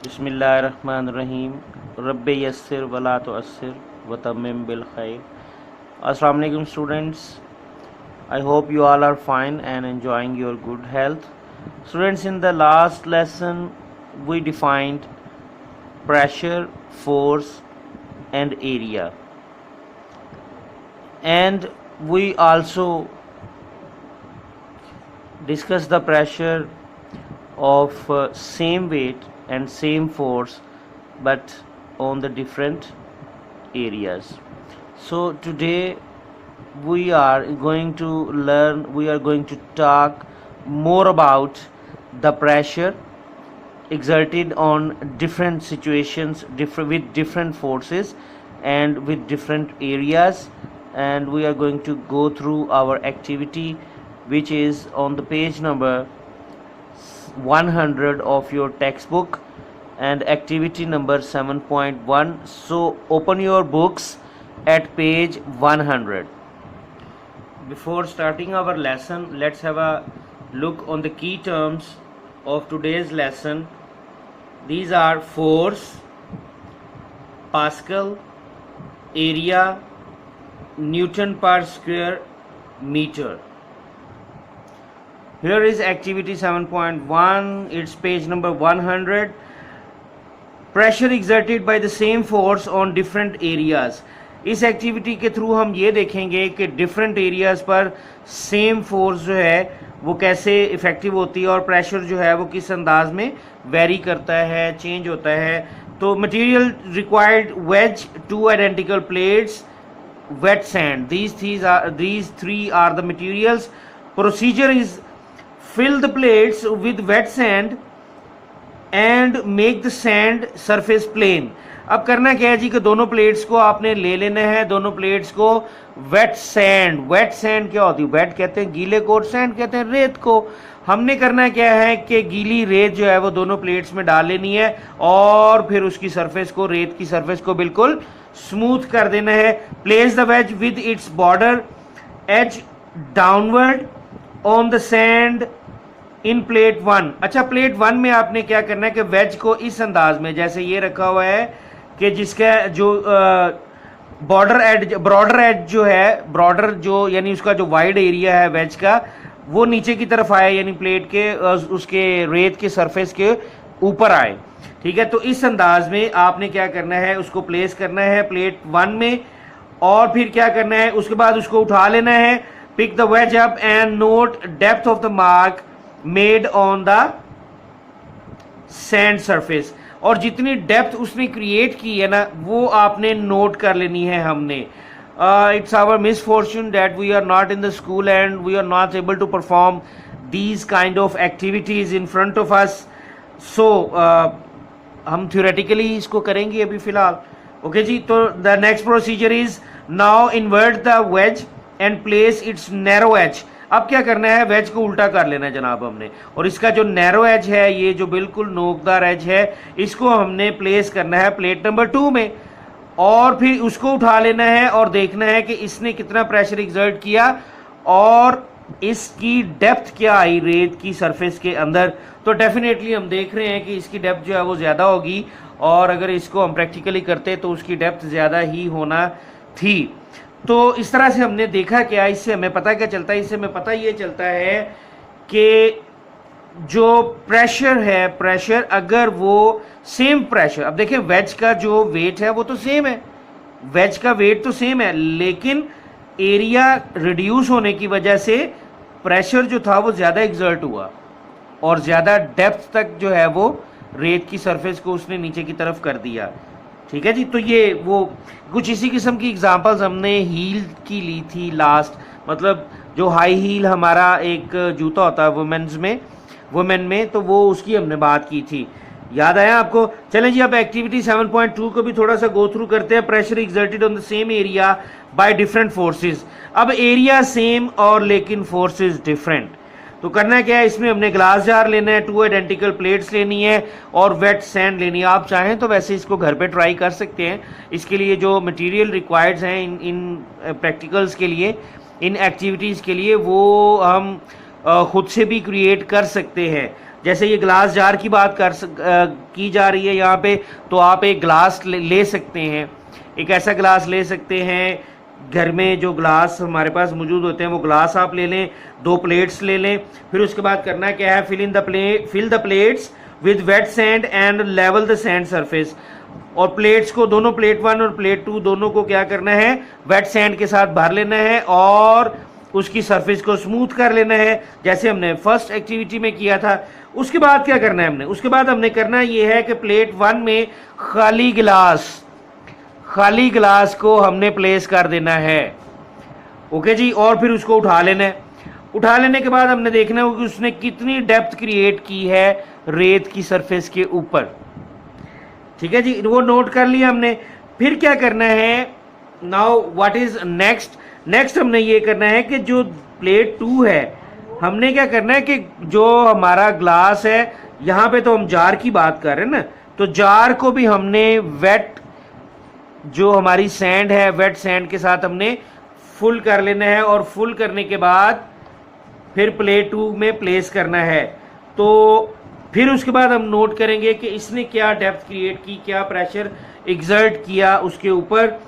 बिस्मिल्लाहिर्रहमानिर्रहीम रब्बे यस्सिर वला तुअस्सिर वतम्मिम बिल खैर। अस्सलाम वालेकुम students, I hope you all are fine and enjoying your good health. Students, in the last lesson we defined pressure, force and area, and we also discussed the pressure of same weight and same force but on the different areas. So today we are going to talk more about the pressure exerted on different situations, with different forces and with different areas, and we are going to go through our activity, which is on the page number 100 of your textbook and activity number 7.1. So open your books at page 100. Before starting our lesson, let's have a look on the key terms of today's lesson. These are force, Pascal, area, Newton per square meter. Here is activity 7.1, it's page number 100. Pressure exerted by the same force on different areas. इस activity के through हम ये देखेंगे कि different areas पर same force जो है वो कैसे इफेक्टिव होती है और प्रेशर जो है वो किस अंदाज में वेरी करता है, चेंज होता है. तो material required wedge, two identical plates, wet sand. These three are the materials. Procedure is fill the plates with wet sand and make the sand surface plain. अब करना क्या है जी कि दोनों प्लेट्स को आपने ले लेना है, दोनों प्लेट्स को वेट सैंड क्या होती है? वेट कहते हैं गीले को और सैंड कहते हैं रेत को. हमने करना क्या है कि गीली रेत जो है वो दोनों प्लेट्स में डाल लेनी है और फिर उसकी सरफेस को, रेत की सरफेस को बिल्कुल स्मूथ कर देना है. Place the wedge with its border edge downward on the sand in plate 1. अच्छा, प्लेट 1 में आपने क्या करना है कि वेज को इस अंदाज में, जैसे ये रखा हुआ है कि जिसका जो ब्रॉडर एज जो है, ब्रॉडर जो यानी उसका जो वाइड एरिया है वेज का, वो नीचे की तरफ आए, यानी प्लेट के उसके रेत के सरफेस के ऊपर आए. ठीक है, तो इस अंदाज में आपने क्या करना है, उसको प्लेस करना है प्लेट 1 में. और फिर क्या करना है, उसके बाद उसको उठा लेना है. Pick the wedge up and note depth of the mark made on the sand surface. और जितनी डेप्थ उसने क्रिएट की है ना वो आपने नोट कर लेनी है हमने. It's our misfortune that we are not in the school and we are not able to perform these kind of activities in front of us. So हम थ्योरेटिकली इसको करेंगे अभी फिलहाल. ओके जी, तो the next procedure is now invert the wedge and place its narrow edge. अब क्या करना है, वेज को उल्टा कर लेना है जनाब हमने, और इसका जो नैरो एज है, ये जो बिल्कुल नोकदार एज है, इसको हमने प्लेस करना है प्लेट नंबर 2 में. और फिर उसको उठा लेना है और देखना है कि इसने कितना प्रेशर एक्सर्ट किया और इसकी डेप्थ क्या आई रेत की सरफेस के अंदर. तो डेफिनेटली हम देख रहे हैं कि इसकी डेप्थ जो है वो ज़्यादा होगी, और अगर इसको हम प्रैक्टिकली करते तो उसकी डेप्थ ज़्यादा ही होना थी. तो इस तरह से हमने देखा क्या, इससे हमें पता क्या चलता है, इससे हमें पता ये चलता है कि जो प्रेशर है, प्रेशर अगर वो सेम प्रेशर, अब देखिए वेज का जो वेट है वो तो सेम है, वेज का वेट तो सेम है, लेकिन एरिया रिड्यूस होने की वजह से प्रेशर जो था वो ज़्यादा एग्जर्ट हुआ और ज़्यादा डेप्थ तक जो है वो रेत की सरफेस को उसने नीचे की तरफ कर दिया. ठीक है जी, तो ये वो कुछ इसी किस्म की एग्जांपल्स हमने हील की ली थी लास्ट. मतलब जो हाई हील हमारा एक जूता होता है वुमेन में, तो वो उसकी हमने बात की थी. याद आया आपको? चलें जी, अब एक्टिविटी 7.2 को भी थोड़ा सा गो थ्रू करते हैं. Pressure exerted on the same area by different forces. अब एरिया सेम और लेकिन फोर्सेस डिफरेंट. तो करना क्या है, इसमें हमने ग्लास जार लेना है, 2 आइडेंटिकल प्लेट्स लेनी है और वेट सैंड लेनी है. आप चाहें तो वैसे इसको घर पे ट्राई कर सकते हैं. इसके लिए जो मटेरियल रिक्वायर्ड हैं इन प्रैक्टिकल्स के लिए, इन एक्टिविटीज़ के लिए, वो हम खुद से भी क्रिएट कर सकते हैं. जैसे ये ग्लास जार की बात की जा रही है यहाँ पे, तो आप एक ग्लास ले सकते हैं, एक ऐसा ग्लास ले सकते हैं। घर में जो ग्लास हमारे पास मौजूद होते हैं वो ग्लास आप ले लें, 2 प्लेट्स ले लें। फिर उसके बाद करना क्या है, fill the plates with wet sand and level the sand surface. और प्लेट्स को, दोनों प्लेट 1 और प्लेट 2 दोनों को क्या करना है, वेट सैंड के साथ भर लेना है और उसकी सरफेस को स्मूथ कर लेना है, जैसे हमने फर्स्ट एक्टिविटी में किया था। उसके बाद क्या करना है हमने, उसके बाद हमने करना ये है कि प्लेट 1 में खाली गिलास को हमने प्लेस कर देना है। ओके जी, और फिर उसको उठा लेना है। उठा लेने के बाद हमने देखना है कि उसने कितनी डेप्थ क्रिएट की है रेत की सरफेस के ऊपर। ठीक है जी, वो नोट कर लिया हमने। फिर क्या करना है, नाउ व्हाट इज नेक्स्ट हमने ये करना है कि जो प्लेट 2 है, हमने क्या करना है कि जो हमारा ग्लास है, यहाँ पे तो हम जार की बात कर रहे हैं ना, तो जार को भी हमने वेट, जो हमारी सैंड है, वेट सैंड के साथ हमने फुल कर लेना है। और फुल करने के बाद फिर प्लेट 2 में प्लेस करना है। तो फिर उसके बाद हम नोट करेंगे कि इसने क्या डेप्थ क्रिएट की, क्या प्रेशर एग्जर्ट किया उसके ऊपर,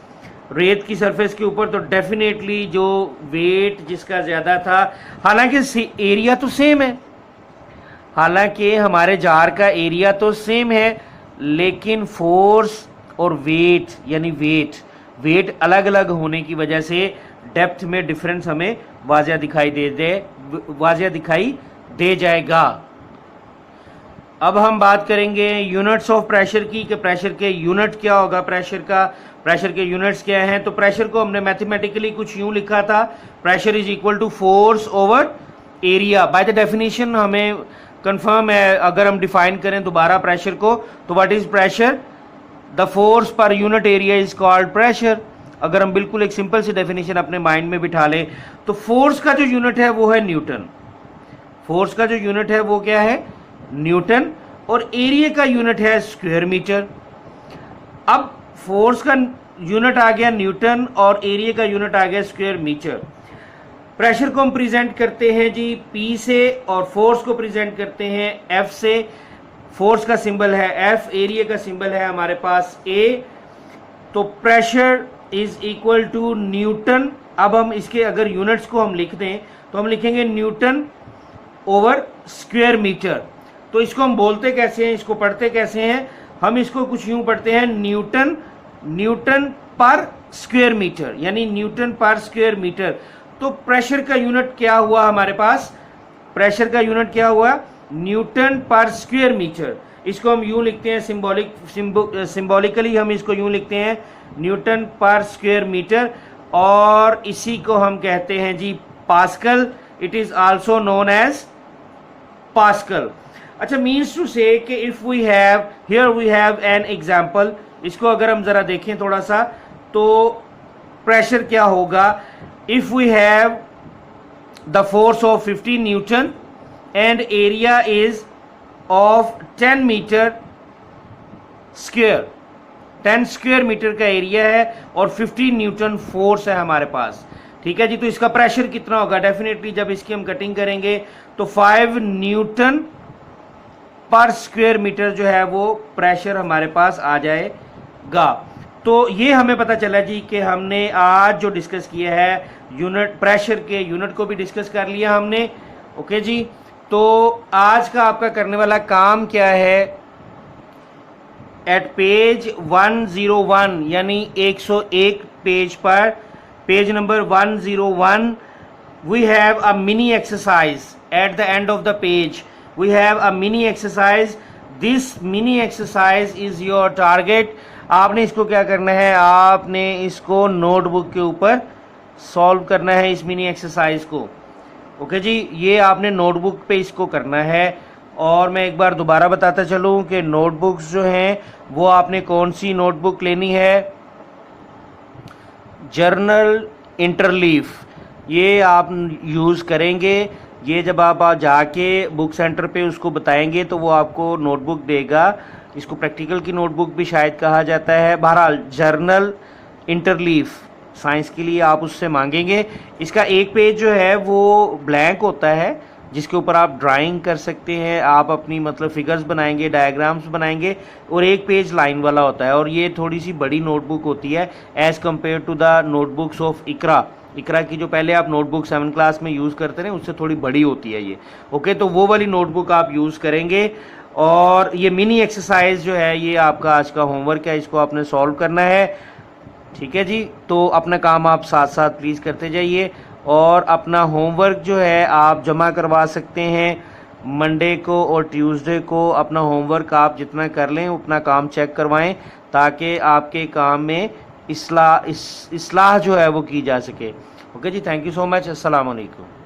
रेत की सरफेस के ऊपर। तो डेफिनेटली जो वेट जिसका ज़्यादा था, हालांकि एरिया तो सेम है, हालांकि हमारे जार का एरिया तो सेम है, लेकिन फोर्स और वेट, यानी वेट अलग अलग होने की वजह से डेप्थ में डिफरेंस हमें वाज़िया दिखाई दे जाएगा। अब हम बात करेंगे यूनिट्स ऑफ प्रेशर की, कि प्रेशर के यूनिट क्या होगा, प्रेशर के यूनिट्स क्या हैं। तो प्रेशर को हमने मैथमेटिकली कुछ यूं लिखा था, pressure is equal to force over area. By the definition हमें कंफर्म है, अगर हम डिफाइन करें दोबारा प्रेशर को, तो what is pressure, the force per unit area is called pressure. अगर हम बिल्कुल एक सिंपल सी डेफिनेशन अपने माइंड में बिठा लें, तो फोर्स का जो यूनिट है वो है न्यूटन। फोर्स का जो यूनिट है वो क्या है, न्यूटन। और एरिया का यूनिट है स्क्वायर मीटर। अब फोर्स का यूनिट आ गया न्यूटन और एरिया का यूनिट आ गया स्क्वायर मीटर। प्रेशर को हम प्रेजेंट करते हैं जी P से, और फोर्स को प्रेजेंट करते हैं F से। फोर्स का सिंबल है F, एरिया का सिंबल है हमारे पास A। तो pressure is equal to newton. अब हम इसके अगर यूनिट्स को हम लिख दें तो हम लिखेंगे न्यूटन ओवर स्क्वायर मीटर। तो इसको हम बोलते कैसे हैं, इसको पढ़ते कैसे हैं, हम इसको कुछ यूं पढ़ते हैं, न्यूटन पर स्क्वायर मीटर, यानी न्यूटन पर स्क्वायर मीटर। तो प्रेशर का यूनिट क्या हुआ हमारे पास, प्रेशर का यूनिट क्या हुआ, न्यूटन पर स्क्वायर मीटर। इसको हम यूं लिखते हैं, सिंबॉलिकली हम इसको यूं लिखते हैं, न्यूटन पर स्क्वायर मीटर। और इसी को हम कहते हैं जी Pascal. It is also known as Pascal. अच्छा, मीन्स टू से कि if we have, here we have an example. इसको अगर हम जरा देखें थोड़ा सा, तो प्रेशर क्या होगा, if we have the force of 50 newton and area is of 10 meter square, 10 square meter का एरिया है और 50 न्यूटन फोर्स है हमारे पास। ठीक है जी, तो इसका प्रेशर कितना होगा, डेफिनेटली जब इसकी हम कटिंग करेंगे तो 5 न्यूटन पर स्क्वायर मीटर जो है वो प्रेशर हमारे पास आ जाएगा। तो ये हमें पता चला जी कि हमने आज जो डिस्कस किया है यूनिट, प्रेशर के यूनिट को भी डिस्कस कर लिया हमने। ओके जी, तो आज का आपका करने वाला काम क्या है, एट पेज 101 यानी 101 पेज पर, page number 101, we have a mini exercise at the end of the page. We have a mini exercise. This mini exercise is your target. आपने इसको क्या करना है, आपने इसको नोटबुक के ऊपर सॉल्व करना है इस मिनी एक्सरसाइज को। ओके जी, ये आपने नोटबुक पे इसको करना है। और मैं एक बार दोबारा बताता चलूँ कि नोटबुक्स जो हैं वो आपने कौन सी नोटबुक लेनी है, जर्नल इंटरलीफ, ये आप यूज़ करेंगे। ये जब आप जाके बुक सेंटर पे उसको बताएंगे तो वो आपको नोटबुक देगा। इसको प्रैक्टिकल की नोटबुक भी शायद कहा जाता है। बहरहाल जर्नल इंटरलीफ साइंस के लिए आप उससे मांगेंगे। इसका एक पेज जो है वो ब्लैंक होता है, जिसके ऊपर आप ड्राइंग कर सकते हैं, आप अपनी मतलब फिगर्स बनाएंगे, डायग्राम्स बनाएंगे, और एक पेज लाइन वाला होता है। और ये थोड़ी सी बड़ी नोटबुक होती है as compare to the notebooks of Iqra. Iqra की जो पहले आप नोटबुक 7 क्लास में यूज़ करते हैं उससे थोड़ी बड़ी होती है ये। ओके, तो वो वाली नोटबुक आप यूज़ करेंगे। और ये मिनी एक्सरसाइज जो है ये आपका आज का होमवर्क है, इसको आपने सॉल्व करना है। ठीक है जी, तो अपना काम आप साथ साथ प्लीज़ करते जाइए, और अपना होमवर्क जो है आप जमा करवा सकते हैं मंडे को और ट्यूसडे को। अपना होमवर्क आप जितना कर लें उतना काम चेक करवाएं, ताकि आपके काम में इस्लाह जो है वो की जा सके। ओके जी, थैंक यू सो मच। अस्सलाम वालेकुम।